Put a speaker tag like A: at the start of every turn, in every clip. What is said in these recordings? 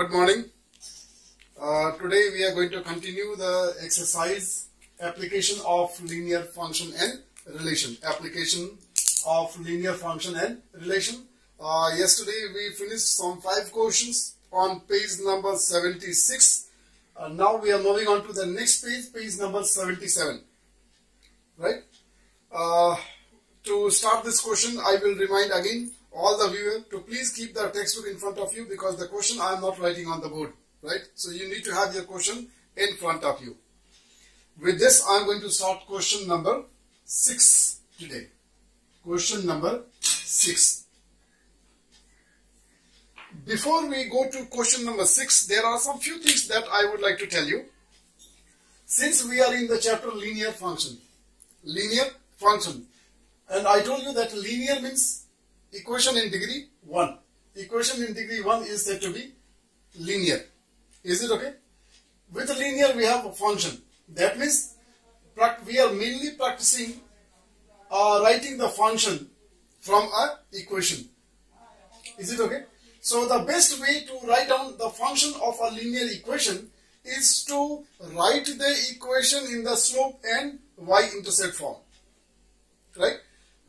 A: Good morning. Today we are going to continue the exercise application of linear function and relation. Yesterday we finished some 5 questions on page number 76. Now we are moving on to the next page, page number 77. Right? To start this question, I will remind again all the viewers to please keep the textbook in front of you, because the question I am not writing on the board, right? So you need to have your question in front of you. With this, I am going to start question number 6 today. Question number 6. Before we go to question number 6, there are some few things that I would like to tell you. Since we are in the chapter linear function, and I told you that linear means equation in degree 1. Equation in degree 1 is said to be linear. Is it okay? With linear we have a function. That means we are mainly practicing writing the function from a equation. Is it okay? So the best way to write down the function of a linear equation is to write the equation in the slope and y-intercept form. Right?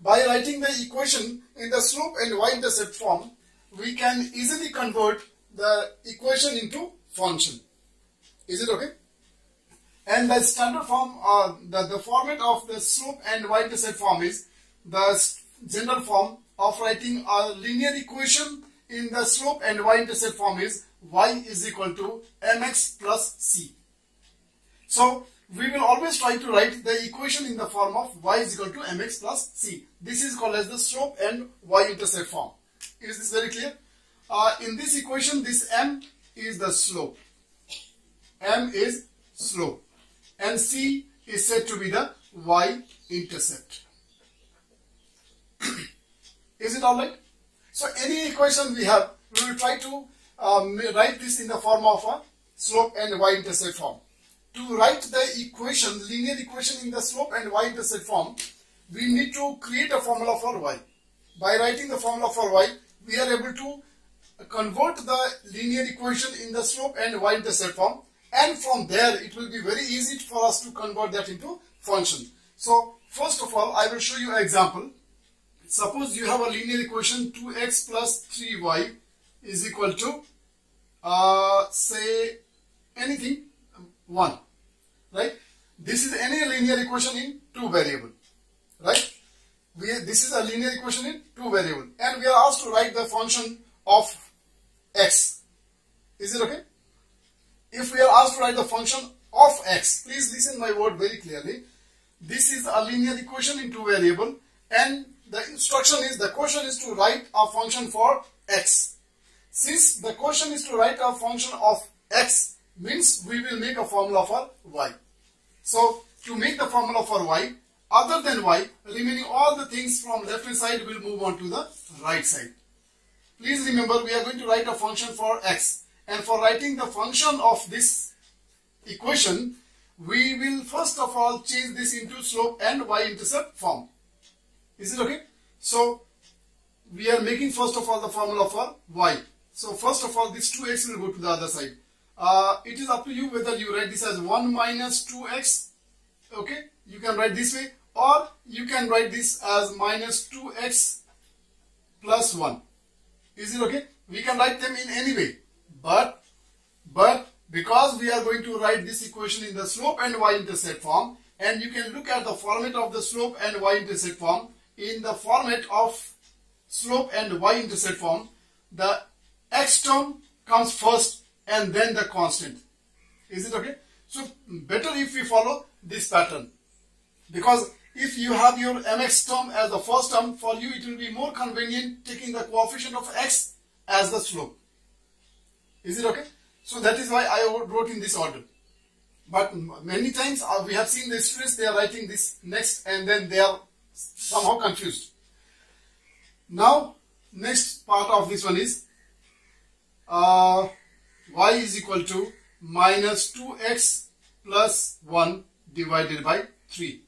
A: By writing the equation in the slope and y-intercept form, we can easily convert the equation into function. Is it okay? And the standard form, the format of the slope and y-intercept form is the general form of writing a linear equation in the slope and y-intercept form is y is equal to mx plus c. So we will always try to write the equation in the form of y is equal to mx plus c. This is called as the slope and y-intercept form. Is this very clear? In this equation, this m is the slope. M is slope. And c is said to be the y-intercept. Is it alright? So any equation we have, we will try to write this in the form of a slope and y-intercept form. To write the equation, linear equation in the slope and y-intercept form, we need to create a formula for y. By writing the formula for y, we are able to convert the linear equation in the slope and y-intercept form, and from there it will be very easy for us to convert that into function. So first of all, I will show you an example. Suppose you have a linear equation 2x plus 3y is equal to say anything 1. Right? This is any linear equation in 2 variable. Right? This is a linear equation in 2 variable, and we are asked to write the function of x. Is it okay? If we are asked to write the function of x, please listen my word very clearly. This is a linear equation in 2 variable, and the instruction is, the question is to write a function for x. Since the question is to write a function of x, means we will make a formula for y. So to make the formula for y, other than y, remaining all the things from left hand side will move on to the right side. Please remember, we are going to write a function for x, and for writing the function of this equation, we will first of all change this into slope and y-intercept form. Is it okay? So we are making first of all the formula for y. So first of all, this 2x will go to the other side. It is up to you whether you write this as 1 minus 2x. Okay, you can write this way, or you can write this as minus 2x plus 1. Is it okay? We can write them in any way, but because we are going to write this equation in the slope and y-intercept form, and you can look at the format of the slope and y-intercept form. In the format of slope and y-intercept form, the x term comes first and then the constant. Is it okay? So better if we follow this pattern, because if you have your mx term as the first term, for you it will be more convenient taking the coefficient of x as the slope. Is it okay? So that is why I wrote in this order. But many times we have seen the students, they are writing this next and then they are somehow confused. Now next part of this one is y is equal to minus 2x plus 1 divided by 3.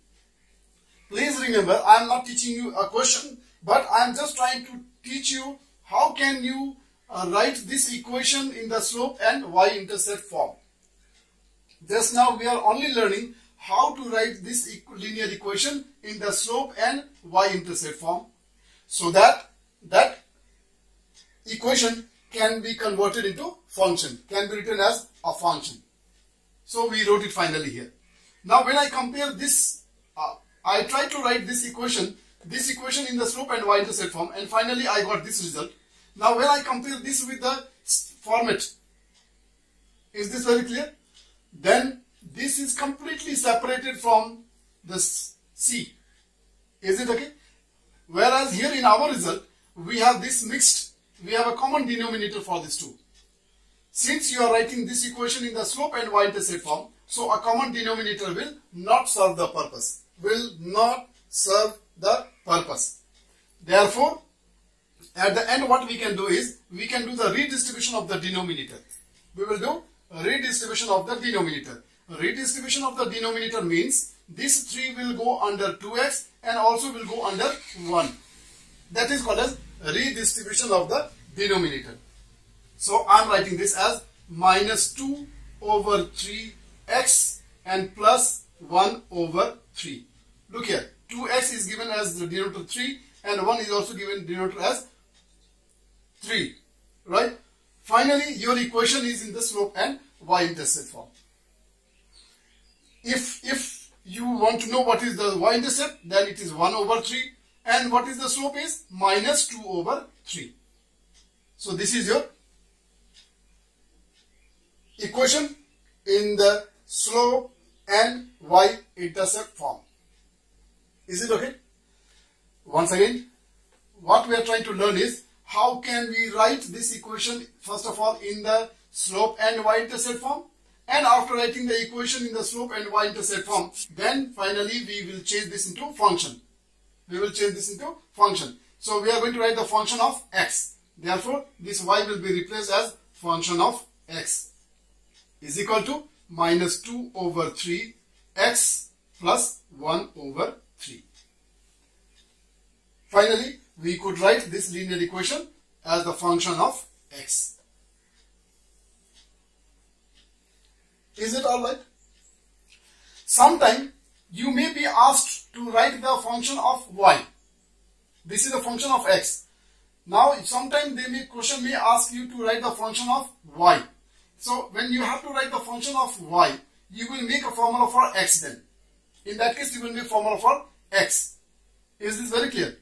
A: Please remember, I am not teaching you a question, but I am just trying to teach you how can you write this equation in the slope and y-intercept form. Just now we are only learning how to write this linear equation in the slope and y-intercept form, so that that equation can be converted into function, can be written as a function. So we wrote it finally here. Now when I compare this, I tried to write this equation in the slope and y-intercept form, and finally I got this result. Now when I compare this with the format, is this very clear? Then this is completely separated from the C. Is it okay? Whereas here in our result, we have this mixed, we have a common denominator for these two. Since you are writing this equation in the slope and y-intercept form, so a common denominator will not serve the purpose. Will not serve the purpose. Therefore, at the end what we can do is, we can do the redistribution of the denominator. We will do a redistribution of the denominator. Redistribution of the denominator means this 3 will go under 2x and also will go under 1. That is called as redistribution of the denominator. So I am writing this as minus 2 over 3x and plus 1 over 3. Look here, 2x is given as the denominator 3 and 1 is also given denominator as 3. Right? Finally, your equation is in the slope and y-intercept form. If you want to know what is the y-intercept, then it is 1 over 3, and what is the slope is minus 2 over 3. So this is your equation in the slope and y-intercept form. Is it okay? Once again, what we are trying to learn is how can we write this equation first of all in the slope and y-intercept form, and after writing the equation in the slope and y-intercept form, then finally we will change this into function. We will change this into function. So we are going to write the function of x. Therefore, this y will be replaced as function of x is equal to minus 2 over 3 x plus 1 over 3. Finally, we could write this linear equation as the function of x. Is it alright? Sometime you may be asked to write the function of y. This is the function of x. Now, sometime question may ask you to write the function of y. So, when you have to write the function of y, you will make a formula for x then. In that case, you will make a formula for x. Is this very clear?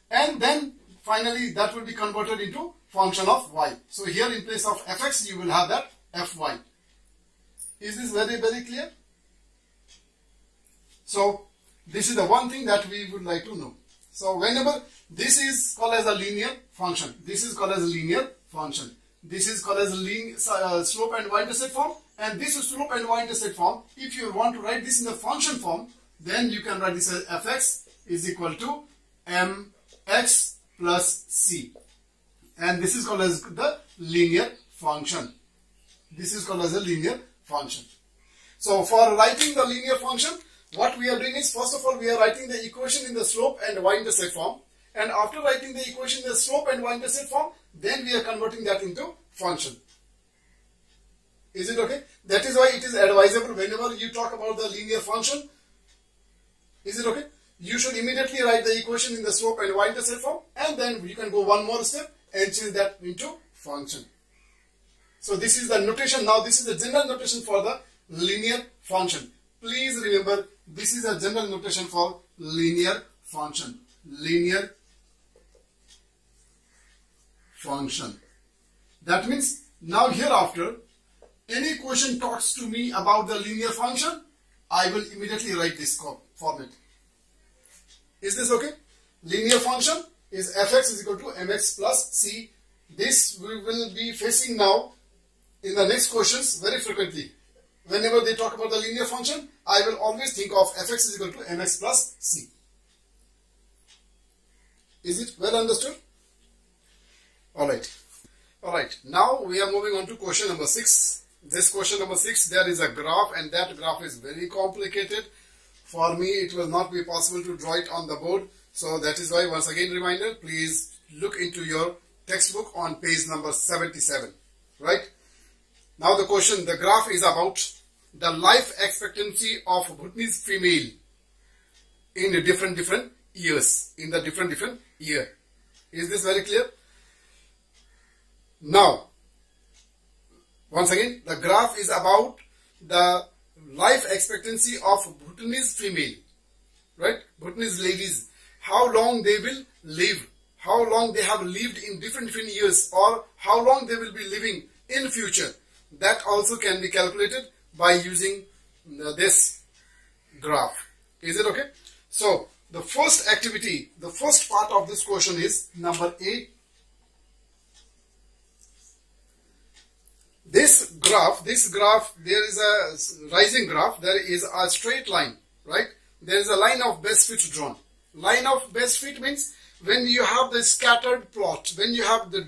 A: And then, finally, that will be converted into function of y. So, here in place of fx, you will have that fy. Is this very, very clear? So, this is the one thing that we would like to know. So, whenever this is called as a linear function, this is called as a linear function. This is called as a slope and y-intercept form, and this is slope and y-intercept form. If you want to write this in the function form, then you can write this as fx is equal to mx plus c. And this is called as the linear function. This is called as a linear function. So for writing the linear function, what we are doing is, first of all, we are writing the equation in the slope and y-intercept form. And after writing the equation in the slope and y-intercept form, then we are converting that into function. Is it okay? That is why it is advisable whenever you talk about the linear function. Is it okay? You should immediately write the equation in the slope and y-intercept form, and then you can go one more step and change that into function. So this is the notation. Now this is the general notation for the linear function. Please remember, this is a general notation for linear function. Linear function. That means now hereafter, any question talks to me about the linear function, I will immediately write this format. Is this okay? Linear function is fx is equal to mx plus c. This we will be facing now in the next questions very frequently. Whenever they talk about the linear function, I will always think of fx is equal to mx plus c. Is it well understood? Alright. Alright, now we are moving on to question number 6. This question number 6, there is a graph, and that graph is very complicated. For me, it will not be possible to draw it on the board. So that is why, once again, reminder, please look into your textbook on page number 77, right? Now the question, the graph is about the life expectancy of Bhutanese female in the different years, in the different year. Is this very clear? Now, once again, the graph is about the life expectancy of Bhutanese female, right? Bhutanese ladies, how long they will live, how long they have lived in different years, or how long they will be living in future. That also can be calculated by using this graph. Is it okay? So, the first activity, the first part of this question is number A. This graph, there is a rising graph, there is a straight line, right? There is a line of best fit drawn. Line of best fit means when you have the scattered plot, when you have the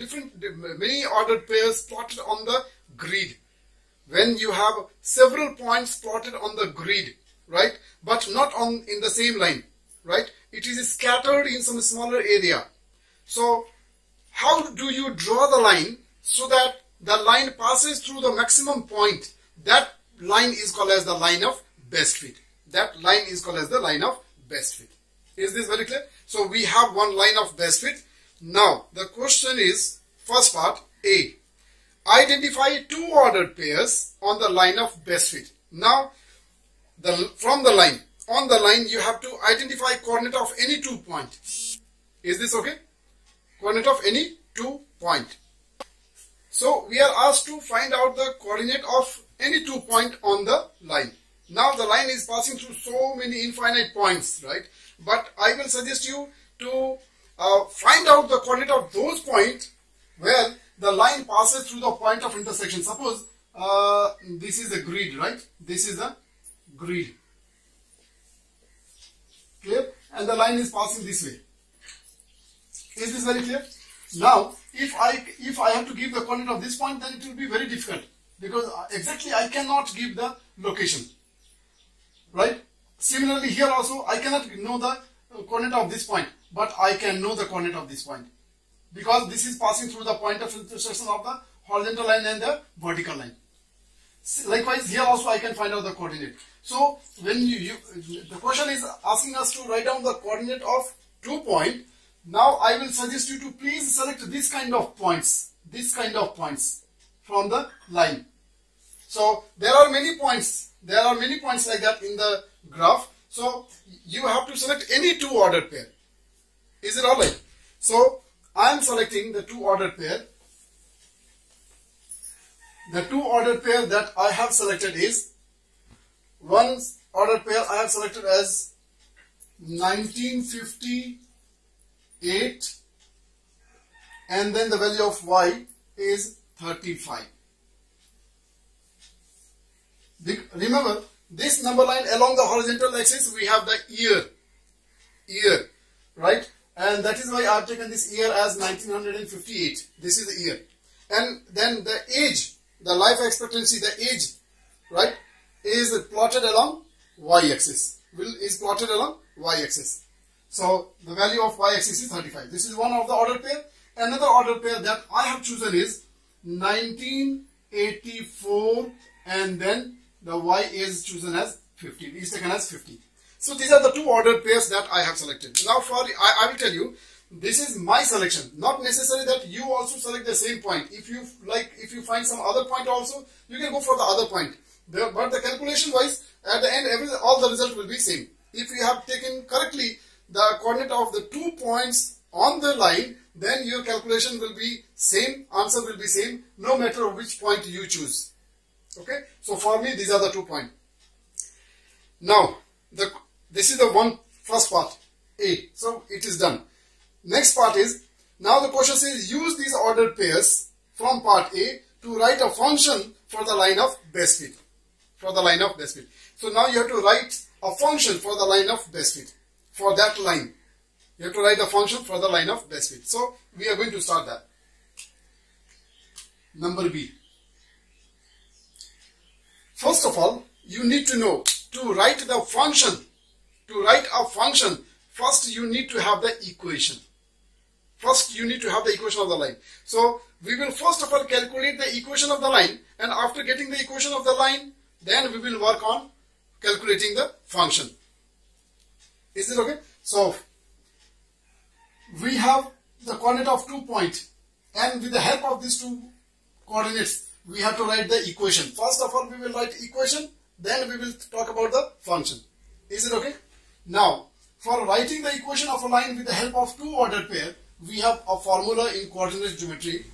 A: many ordered pairs plotted on the grid, when you have several points plotted on the grid, right? But not in the same line, right? It is scattered in some smaller area. So, how do you draw the line so that the line passes through the maximum point? That line is called as the line of best fit. That line is called as the line of best fit. Is this very clear? So, we have one line of best fit. Now, the question is, first part, A. Identify two ordered pairs on the line of best fit. Now, from the line, on the line, you have to identify coordinate of any 2 point. Is this okay? Coordinate of any 2 point. So, we are asked to find out the coordinate of any 2 point on the line. Now, the line is passing through so many infinite points, right? But I will suggest you to find out the coordinate of those points where the line passes through the point of intersection. Suppose this is the grid, right? This is the grid. Clear? And the line is passing this way. Is this very clear? Now, if I have to give the coordinate of this point, then it will be very difficult because exactly I cannot give the location, right? Similarly, here also I cannot know the coordinate of this point, but I can know the coordinate of this point because this is passing through the point of intersection of the horizontal line and the vertical line. Likewise, here also I can find out the coordinate. So, when the question is asking us to write down the coordinate of 2 points. Now, I will suggest you to please select this kind of points from the line. So, there are many points like that in the graph. So, you have to select any 2 ordered pair. Is it alright? So, I am selecting the 2 ordered pair. The 2 ordered pair that I have selected is, one ordered pair I have selected as 1958 and then the value of y is 35. Remember, this number line along the horizontal axis we have the year, right? And that is why I have taken this year as 1958. This is the year. And then the age, the life expectancy, the age, right, is plotted along y-axis. Is plotted along y-axis. So, the value of y-axis is 35. This is one of the ordered pair. Another ordered pair that I have chosen is 1984 and then the y is chosen as 50. It is taken as 50. So, these are the 2 ordered pairs that I have selected. Now, I will tell you, this is my selection. Not necessary that you also select the same point. If you find some other point also, you can go for the other point. But the calculation wise, at the end, all the result will be same. If you have taken correctly the coordinate of the 2 points on the line, then your calculation will be same, answer will be same, no matter which point you choose. Okay? So for me, these are the 2 points. Now, this is the first part, A. So it is done. Next part is, now the question says, use these ordered pairs from part A to write a function for the line of best fit. So now you have to write a function for the line of best fit. For that line, you have to write a function for the line of best fit. So we are going to start that. Number B. First of all, you need to know to write the function. To write a function, first you need to have the equation. First, you need to have the equation of the line. So, we will first of all calculate the equation of the line, and after getting the equation of the line, then we will work on calculating the function. Is it okay? So, we have the coordinate of 2 points, and with the help of these two coordinates, we have to write the equation. First of all, we will write equation, then we will talk about the function. Is it okay? Now, for writing the equation of a line with the help of two ordered pair, we have a formula in coordinate geometry,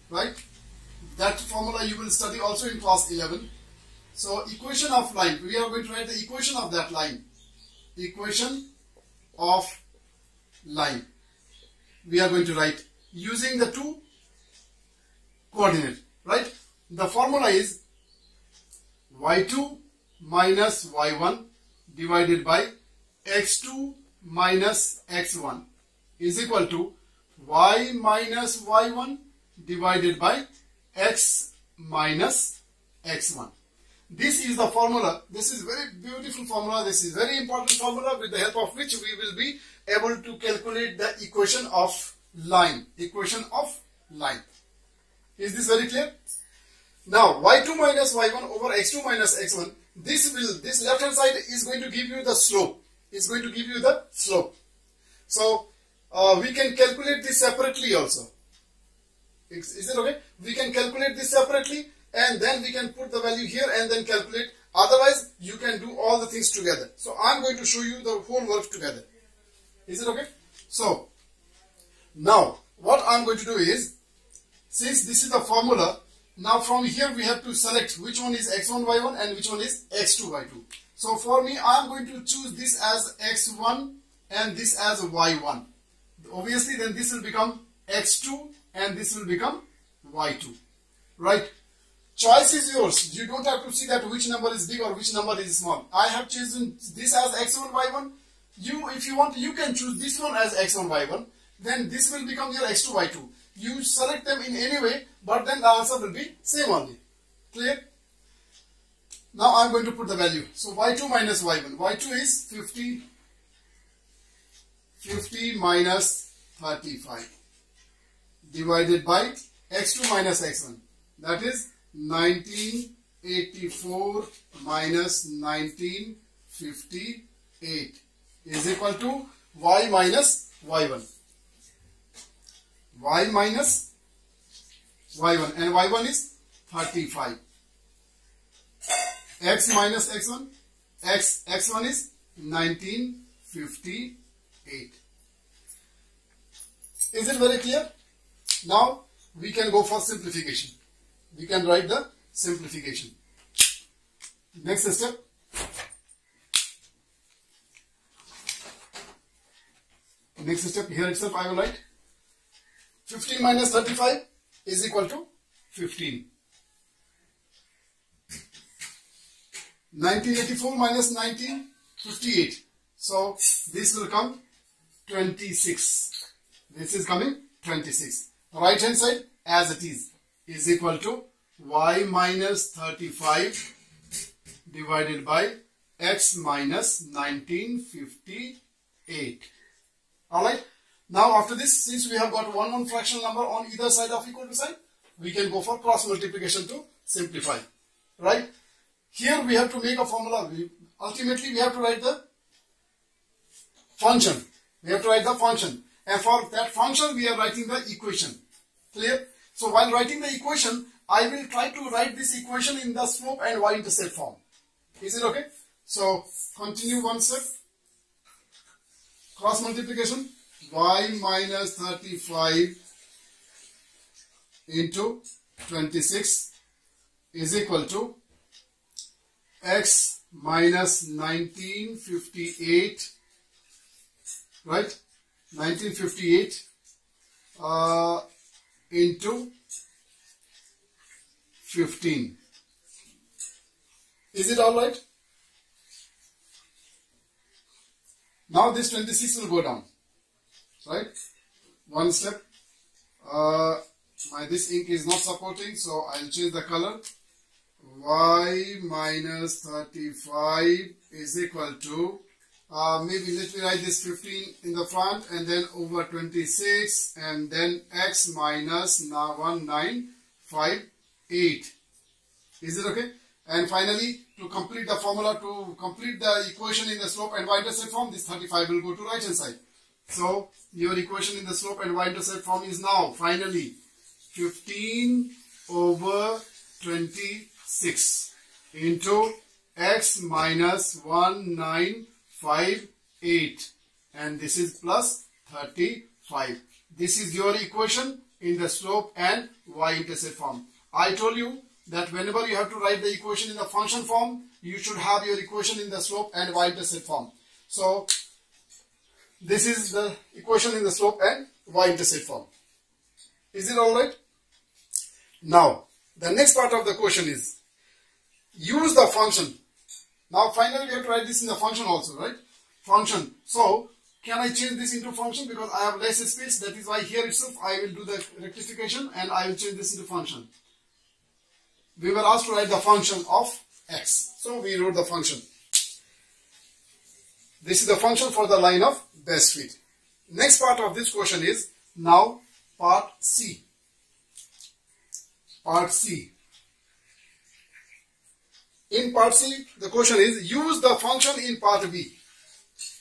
A: right? That formula you will study also in class 11. So, equation of line, we are going to write the equation of that line. Equation of line. We are going to write using the two coordinates, right? The formula is y2 minus y1 divided by x2 minus x1 is equal to y minus y1 divided by x minus x1. This is the formula. This is very beautiful formula. This is very important formula with the help of which we will be able to calculate the equation of line. Equation of line. Is this very clear? Now, y2 minus y1 over x2 minus x1. This left hand side is going to give you the slope. It's going to give you the slope. So, we can calculate this separately also. Is it okay? We can calculate this separately, and then we can put the value here and then calculate. Otherwise, you can do all the things together. So, I'm going to show you the whole work together. Is it okay? So, now, what I'm going to do is, since this is the formula, now from here we have to select which one is x1, y1 and which one is x2, y2. So, for me, I'm going to choose this as x1 and this as y1. Obviously, then this will become x2 and this will become y2. Right? Choice is yours. You don't have to see that which number is big or which number is small. I have chosen this as x1, y1. If you want, you can choose this one as x1, y1. Then this will become your x2, y2. You select them in any way, but then the answer will be same only. Clear? Now I am going to put the value. So y2 minus y1. y2 is 50 minus 35 divided by x2 minus x1. That is 1984 minus 1958 is equal to y minus y1. Y minus y1, and y1 is 35. X minus x1, x1 is 1958. Is it very clear? Now we can go for simplification. We can write the simplification. Next step. Next step, here itself I will write 15 minus 35 is equal to 15. 1984 minus 1958. So this will come 26. This is coming 26. Right hand side as it is equal to y minus 35 divided by x minus 1958. Alright. Now after this, since we have got one fractional number on either side of equal to sign, we can go for cross multiplication to simplify. Right? Here we have to make a formula. Ultimately we have to write the function. We have to write the function. And for that function we are writing the equation. Clear? So while writing the equation, I will try to write this equation in the slope and y-intercept form. Is it okay? So continue one step. Cross multiplication. Y minus 35 into 26 is equal to x minus 1958, right? 1958 into 15. Is it all right? Now this 26 will go down. Right? One step. This ink is not supporting, so I'll change the color. Y minus 35 is equal to maybe let me write this 15 in the front and then over 26 and then x minus 1958. Is it okay? And finally, to complete the formula, to complete the equation in the slope and y-intercept form, this 35 will go to right hand side. So your equation in the slope and y-intercept form is now finally 15 over 26 into x minus 1958, and this is plus 35. This is your equation in the slope and y-intercept form. I told you that whenever you have to write the equation in the function form, you should have your equation in the slope and y-intercept form. So this is the equation in the slope and y-intercept form. Is it alright? Now the next part of the question is use the function. Now finally we have to write this in the function also, right? Function. So can I change this into function because I have less space? That is why here itself I will do the rectification and I will change this into function. We were asked to write the function of x. So we wrote the function. This is the function for the line of best fit. Next part of this question is now part C. Part C. In part C, the question is use the function in part B.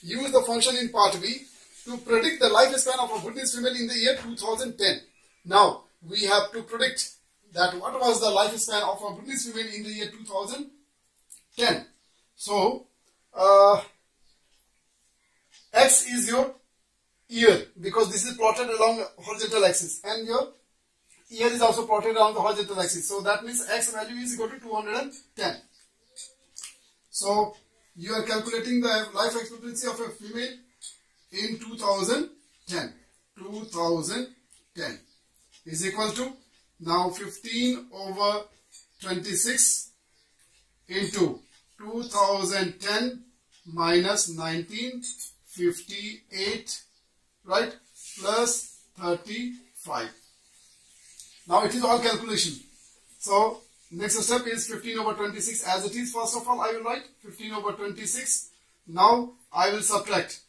A: Use the function in part B to predict the lifespan of a Bhutanese female in the year 2010. Now we have to predict that what was the lifespan of a Bhutanese female in the year 2010. So x is your year because this is plotted along horizontal axis and your year is also plotted along the horizontal axis. So that means x value is equal to 210. So you are calculating the life expectancy of a female in 2010. 2010 is equal to now 15 over 26 into 2010 minus 1958, right, plus 35. Now it is all calculation. So next step is 15 over 26 as it is. First of all I will write 15 over 26. Now I will subtract.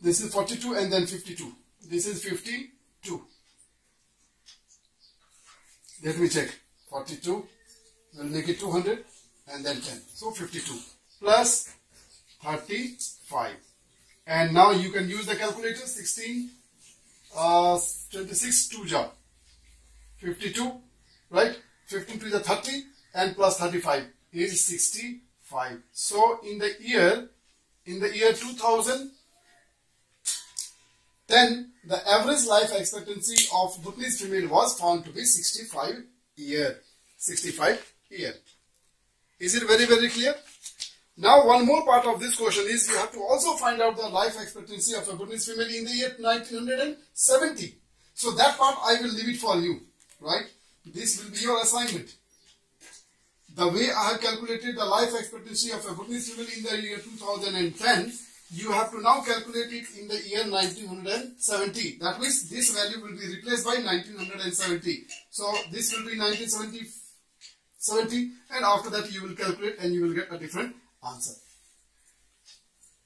A: This is 42 and then 52. This is 52. Let me check. 42 will make it 200 and then 10. So 52 plus 35. And now you can use the calculator. 16, 26, 2 jar. 52, right? 15 to the 30 and plus 35 is 65. So in the year 2010, the average life expectancy of Bhutanese female was found to be 65 year. 65 year. Is it very, very clear? Now one more part of this question is you have to also find out the life expectancy of a Bhutanese female in the year 1970. So that part I will leave it for you, right? This will be your assignment. The way I have calculated the life expectancy of a Bhutanese female in the year 2010, you have to now calculate it in the year 1970. That means this value will be replaced by 1970. So this will be 1970 and after that you will calculate and you will get a different answer.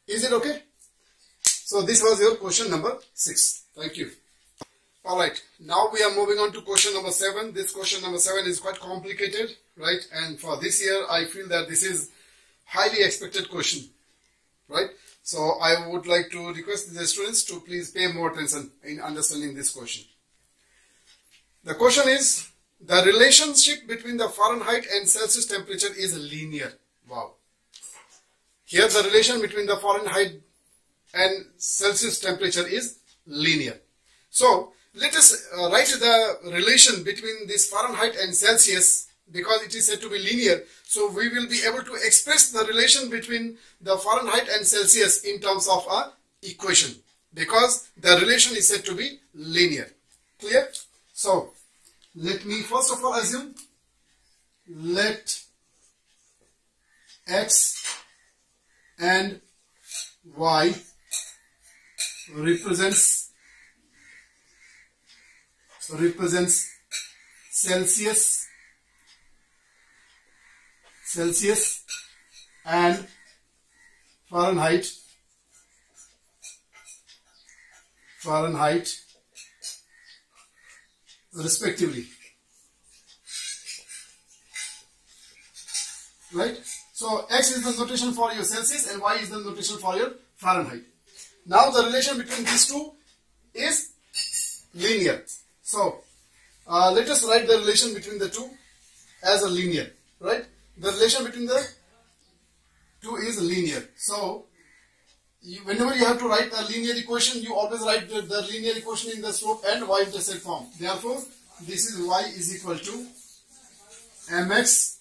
A: Is it okay? So this was your question number 6. Thank you. Alright, now we are moving on to question number 7. This question number 7 is quite complicated, right? And for this year, I feel that this is highly expected question, right? So I would like to request the students to please pay more attention in understanding this question. The question is, the relationship between the Fahrenheit and Celsius temperature is linear. Wow. Here the relation between the Fahrenheit and Celsius temperature is linear. So let us write the relation between this Fahrenheit and Celsius because it is said to be linear. So we will be able to express the relation between the Fahrenheit and Celsius in terms of a equation because the relation is said to be linear. Clear? So let me first of all assume let x and y represents Celsius and Fahrenheit respectively. Right? So X is the notation for your Celsius and Y is the notation for your Fahrenheit. Now the relation between these two is linear. So let us write the relation between the two as a linear. Right? The relation between the two is linear. So whenever you have to write a linear equation, you always write the linear equation in the slope and y-intercept form. Therefore, this is y is equal to mx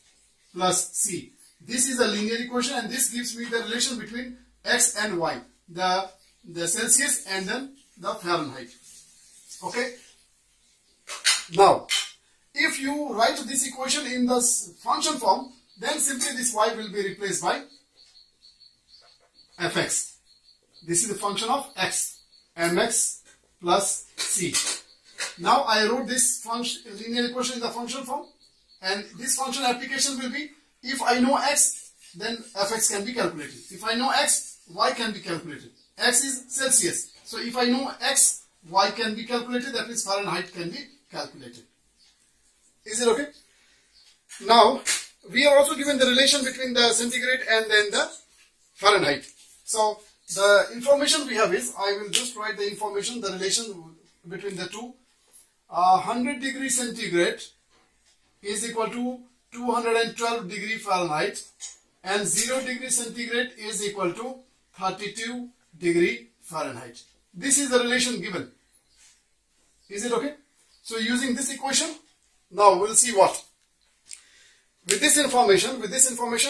A: plus c. This is a linear equation and this gives me the relation between x and y, the Celsius and then the Fahrenheit. Okay. Now, if you write this equation in the function form, then simply this y will be replaced by fx. This is the function of x, mx plus c. Now I wrote this linear equation in the function form, and this function application will be, if I know x, then fx can be calculated. If I know x, y can be calculated. X is Celsius. So if I know x, y can be calculated, that means Fahrenheit can be calculated. Is it okay? Now, we are also given the relation between the centigrade and then the Fahrenheit. So, the information we have is, I will just write the information, the relation between the two. 100 degree centigrade is equal to 212 degree Fahrenheit and 0 degree centigrade is equal to 32 degree Fahrenheit. This is the relation given. Is it okay? So using this equation, now we'll see what. With this information,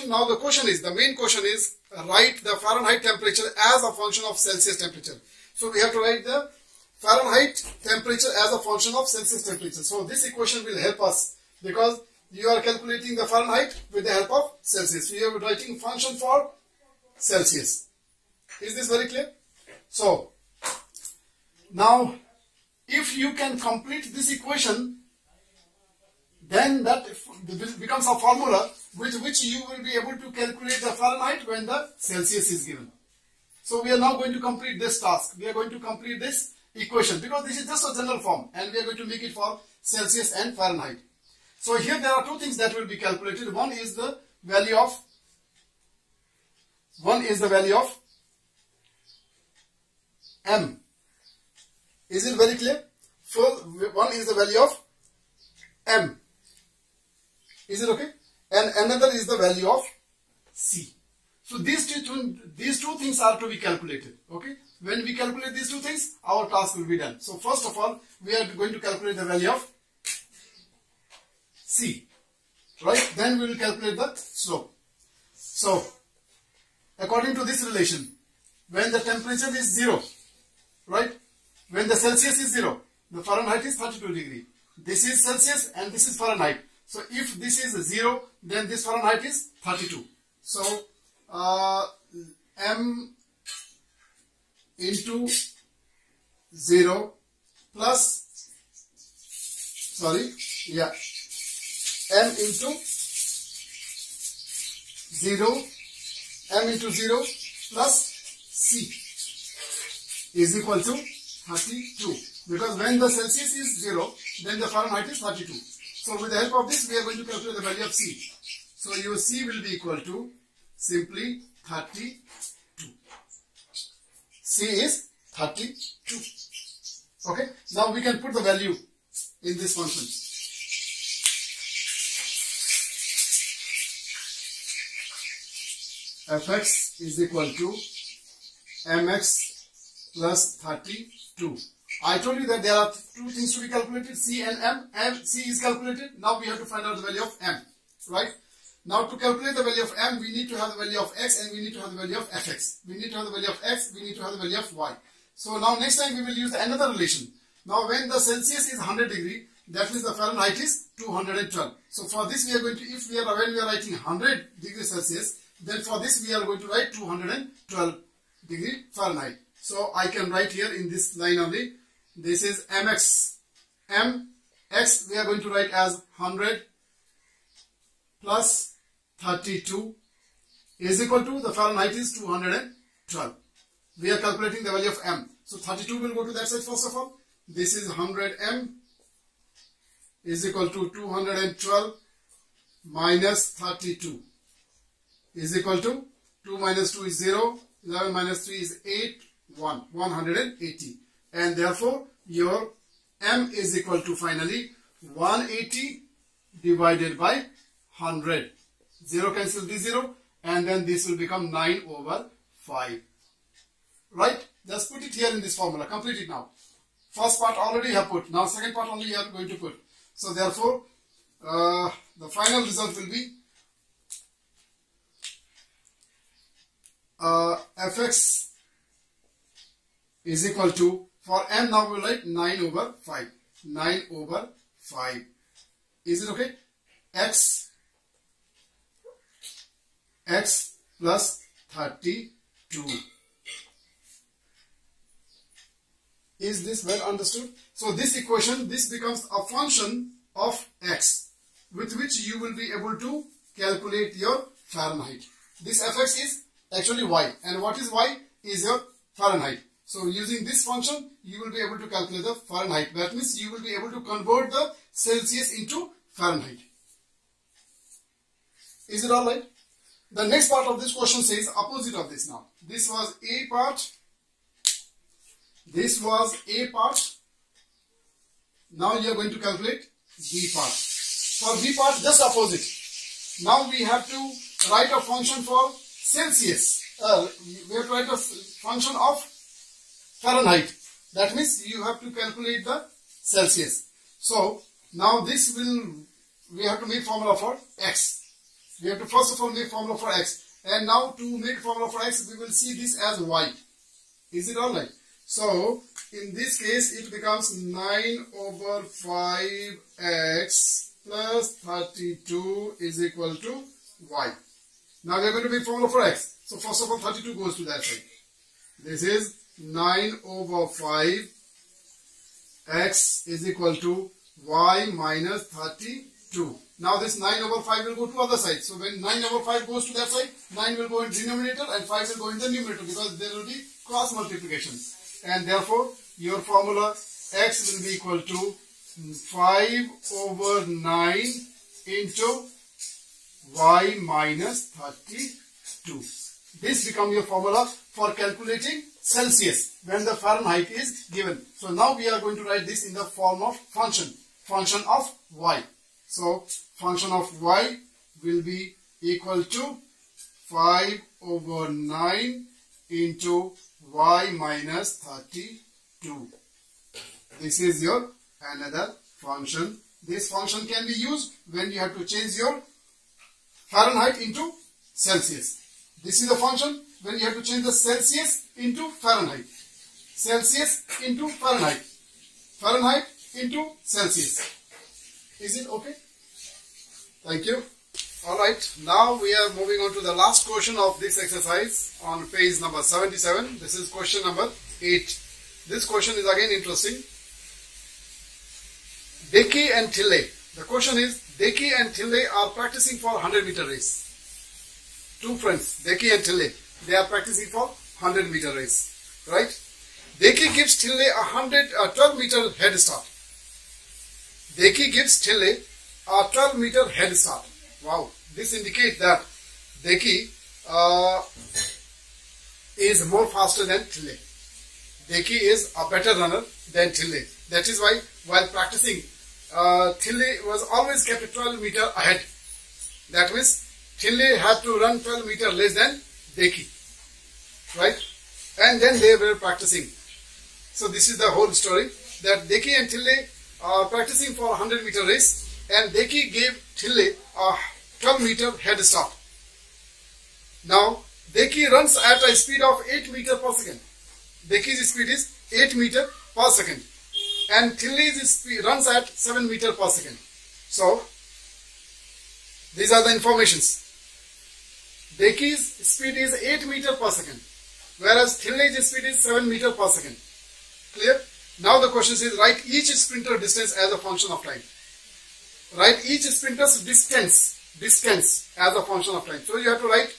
A: now the main question is, write the Fahrenheit temperature as a function of Celsius temperature. So we have to write the Fahrenheit temperature as a function of Celsius temperature. So this equation will help us because you are calculating the Fahrenheit with the help of Celsius. So you are writing function for Celsius. Is this very clear? So now if you can complete this equation, then that becomes a formula with which you will be able to calculate the Fahrenheit when the Celsius is given. So we are now going to complete this task. We are going to complete this equation because this is just a general form and we are going to make it for Celsius and Fahrenheit. So here there are two things that will be calculated. One is the value of m. Is it very clear? So one is the value of m. Is it okay? And another is the value of c. So these two things are to be calculated. Okay? When we calculate these two things, our task will be done. So first of all, we are going to calculate the value of c. Right? Then we will calculate the slope. So according to this relation, when the temperature is 0, right? When the Celsius is 0, the Fahrenheit is 32 degree. This is Celsius and this is Fahrenheit. So if this is 0, then this Fahrenheit is 32. So m into 0 plus, m into 0 plus c is equal to 32. Because when the Celsius is 0, then the Fahrenheit is 32. So with the help of this, we are going to calculate the value of c. So your c will be equal to simply 32. C is 32. Okay. Now we can put the value in this function. Fx is equal to mx plus 32. I told you that there are two things to be calculated, c and m. C is calculated. Now we have to find out the value of m. Right? Now to calculate the value of m, we need to have the value of x and we need to have the value of fx. We need to have the value of x, we need to have the value of y. So now next time we will use another relation. Now when the Celsius is 100 degree, that means the Fahrenheit is 212. So for this we are going to, when we are writing 100 degrees Celsius, then for this we are going to write 212 degree Fahrenheit. So I can write here in this line only, this is mx. Mx we are going to write as 100 plus 32 is equal to, the Fahrenheit is 212. We are calculating the value of M. So 32 will go to that side first of all. This is 100 M is equal to 212 minus 32 is equal to 2 minus 2 is 0, 11 minus 3 is 8, 180. And therefore your M is equal to finally 180 divided by 100. 0 cancel this 0 and then this will become 9 over 5. Right? Just put it here in this formula. Complete it now. First part already you have put. Now second part only you are going to put. So therefore the final result will be Fx is equal to, for M now we will write 9 over 5. 9 over 5. Is it okay? X plus 32. Is this well understood? So this equation, this becomes a function of X with which you will be able to calculate your Fahrenheit. This Fx is actually Y, and what is Y is your Fahrenheit. So using this function you will be able to calculate the Fahrenheit. That means you will be able to convert the Celsius into Fahrenheit. Is it alright? The next part of this question says opposite of this now. This was A part. This was A part. Now you are going to calculate B part. For B part, just opposite. Now we have to write a function for Celsius. We have to write a function of Fahrenheit. That means you have to calculate the Celsius. So now this will, we have to make formula for X. We have to first of all make formula for X. And now to make formula for X, we will see this as Y. Is it alright? So in this case it becomes 9 over 5x plus 32 is equal to Y. Now we are going to make formula for X. So first of all 32 goes to that side. This is 9 over 5 x is equal to Y minus 32. Now this 9 over 5 will go to other side. So when 9 over 5 goes to that side, 9 will go in denominator and 5 will go in the numerator because there will be cross multiplication. And therefore your formula X will be equal to 5 over 9 into Y minus 32. This becomes your formula for calculating Celsius when the Fahrenheit is given. So now we are going to write this in the form of function of Y. So function of Y will be equal to 5 over 9 into Y minus 32. This is your another function. This function can be used when you have to change your Fahrenheit into Celsius. This is the function when you have to change the Celsius into Fahrenheit. Celsius into Fahrenheit. Fahrenheit into Celsius. Is it okay? Thank you. Alright, now we are moving on to the last question of this exercise on page number 77. This is question number 8. This question is again interesting. Deki and Tille. The question is, Deki and Tille are practicing for 100-meter race. Two friends, Deki and Tille, they are practicing for 100-meter race. Right? Deki gives Tille a 12-meter head start. Deki gives Tille a 12-meter head start. Wow, this indicates that Deki is more faster than Tille. Deki is a better runner than Tille. That is why while practicing, Tille was always kept 12 meter ahead. That means Tille had to run 12 meter less than Deki. Right? And then they were practicing. So this is the whole story, that Deki and Tille are practicing for 100-meter race, and Deki gave Tille a 12-meter head start. Now Deki runs at a speed of 8 meters per second. Deki's speed is 8 meters per second. And Tille's speed runs at 7 meters per second. So these are the informations. Deki's speed is 8 meters per second, whereas Tille's speed is 7 meters per second. Clear? Now the question says, write each sprinter distance as a function of time. Write each sprinter's distance as a function of time. So you have to write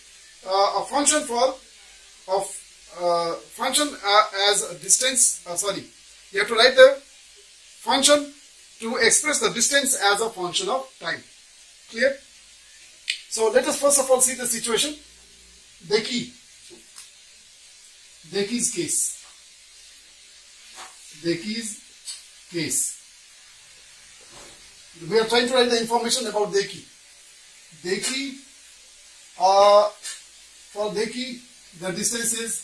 A: a function as a distance. You have to write the function to express the distance as a function of time. Clear? So let us first of all see the situation. Deki's case. We are trying to write the information about Deki. For Deki, the distance is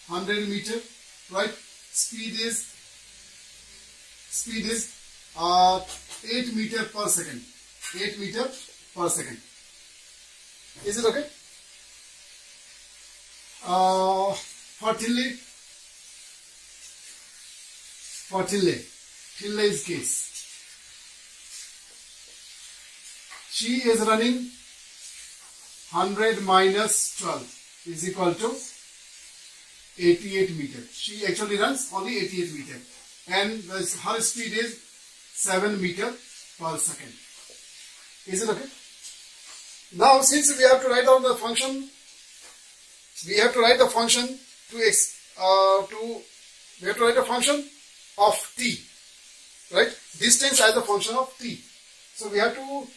A: 100 meter, right? Speed is 8 meter per second. 8 meter per second. Is it okay? For Tille's case, she is running 100 minus 12 is equal to 88 meter. She actually runs only 88 meter, and her speed is 7 meter per second. Is it okay? Now, since we have to write down the function, we have to write the function of t, right? Distance as a function of t. So we have to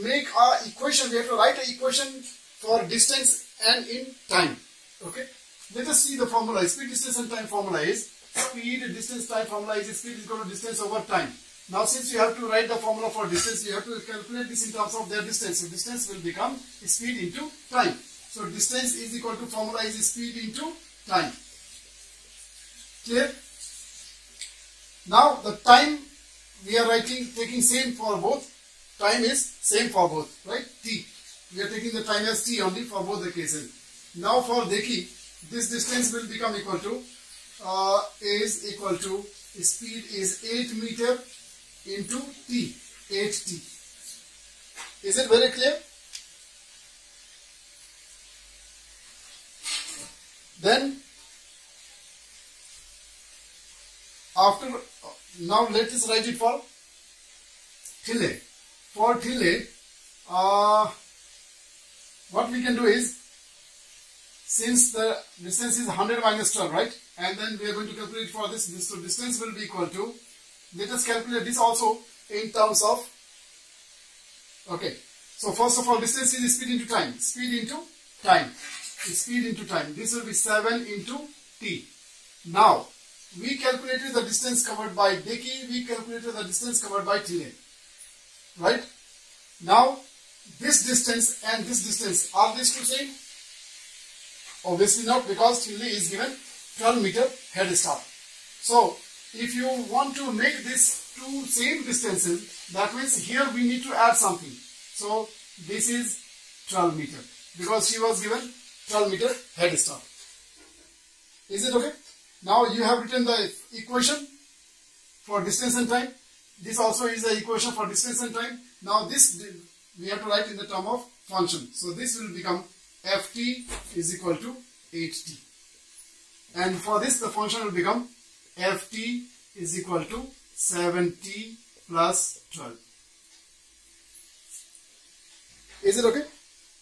A: make our equation. We have to write an equation for distance and in time. Okay. Let us see the formula. Speed, distance, and time formula is speed, distance, time formula is speed is equal to distance over time. Now, since you have to write the formula for distance, you have to calculate this in terms of their distance. So distance will become speed into time. So distance is equal to, formula is speed into time. Clear? Now the time we are taking same for both. Time is same for both, right? T. We are taking the time as t only for both the cases. Now for Deki, this distance will become equal to, speed is 8 meter into t, 8t. Is it very clear? Then now let us write it for Tille. For Tille, what we can do is, since the distance is 100 minus 12, right? And then we are going to calculate for this. So distance will be equal to, let us calculate this also in terms of, okay. So first of all, distance is speed into time. Speed into time. Speed into time. This will be 7 into t. Now, we calculated the distance covered by Deki, we calculated the distance covered by Tille. Right? Now, this distance and this distance, are these two same? Obviously not, because Tille is given 12 meter head start. So, if you want to make these two same distances, that means here we need to add something. So, this is 12 meter, because she was given 12 meter head start. Is it okay? Now you have written the equation for distance and time. This also is the equation for distance and time. Now this we have to write in the term of function. So this will become ft is equal to 8t. And for this the function will become ft is equal to 7t plus 12. Is it okay?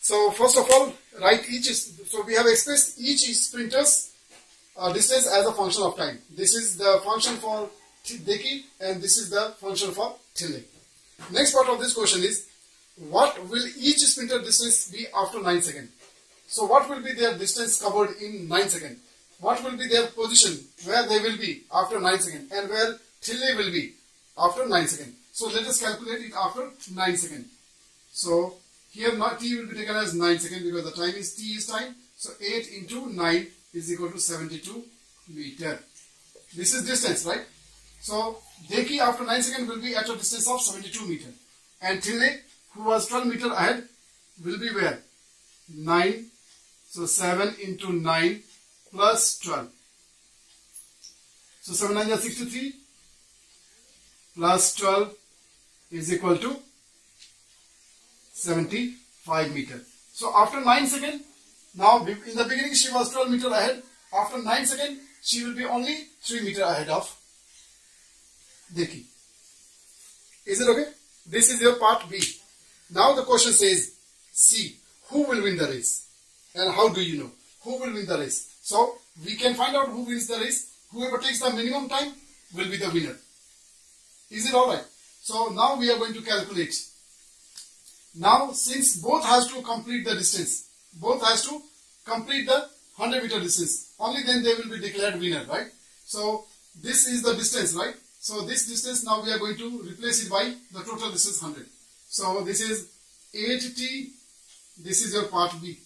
A: So first of all, write so we have expressed each sprinter's distance as a function of time. This is the function for Deki and this is the function for Tille. Next part of this question is, what will each sprinter distance be after 9 seconds? So what will be their distance covered in 9 seconds? What will be their position, where they will be after 9 seconds, and where Tille will be after 9 seconds? So let us calculate it after 9 seconds. So here t will be taken as 9 seconds because the time is t is time. So 8 into 9 is equal to 72 meter. This is distance, right? So Deki after 9 seconds will be at a distance of 72 meter. And Tille, who was 12 meter ahead, will be where? 9. So 7 into 9 plus 12. So 7 9 is 63 plus 12 is equal to 75 meter. So after 9 seconds, now in the beginning she was 12 meter ahead. After 9 seconds, she will be only 3 meter ahead of Deki. Is it okay? This is your part B. Now the question says, C. Who will win the race? And how do you know who will win the race? So we can find out who wins the race. Whoever takes the minimum time will be the winner. Is it alright? So now we are going to calculate. Now since both has to complete the distance, both has to complete the 100 meter distance, only then they will be declared winner, right? So this is the distance, right? So this distance now we are going to replace it by the total distance 100. So this is 8t, this is your part B,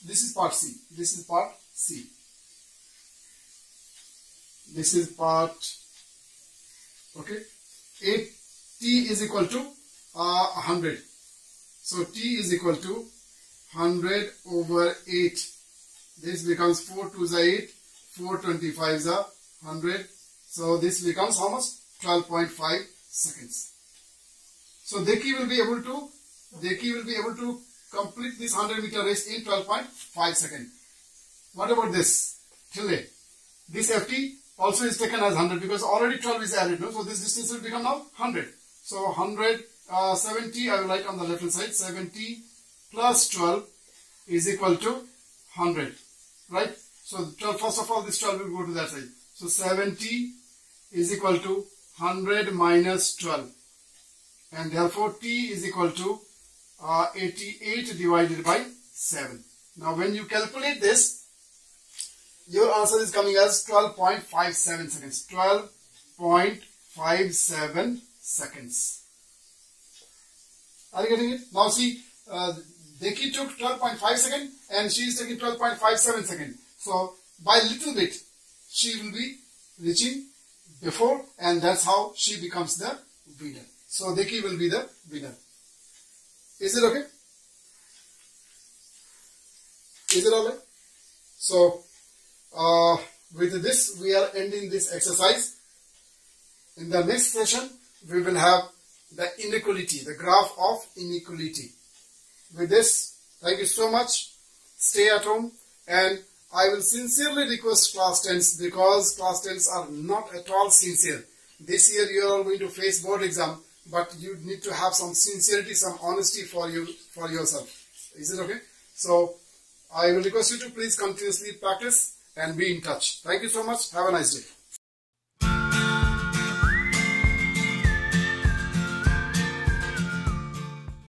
A: this is part C, this is part C, this is part, okay, 8t is equal to 100. So t is equal to 100 over 8. This becomes 4 2 is 8, 4 25 is 100. So this becomes how much? 12.5 seconds. So Deki will be able to complete this 100 meter race in 12.5 seconds. What about this? Tilde. This FT also is taken as 100 because already 12 is added. No? So this distance will become now 100. So 100, 70 I will write on the left hand side. 70 plus 12 is equal to 100. Right? So 12, first of all this 12 will go to that side. So 70 is equal to 100 minus 12. And therefore T is equal to 88 divided by 7. Now when you calculate this, your answer is coming as 12.57 seconds. 12.57 seconds. Are you getting it? Now see, Deki took 12.5 seconds and she is taking 12.57 seconds. So by little bit, she will be reaching before, and that's how she becomes the winner. So Deki will be the winner. Is it okay? Is it alright? So with this we are ending this exercise. In the next session we will have the inequality, the graph of inequality. With this, thank you so much. Stay at home, and I will sincerely request class 10s, because class 10s are not at all sincere. This year you are all going to face board exam, but you need to have some sincerity, some honesty for yourself. Is it okay? So I will request you to please continuously practice and be in touch. Thank you so much. Have a nice day.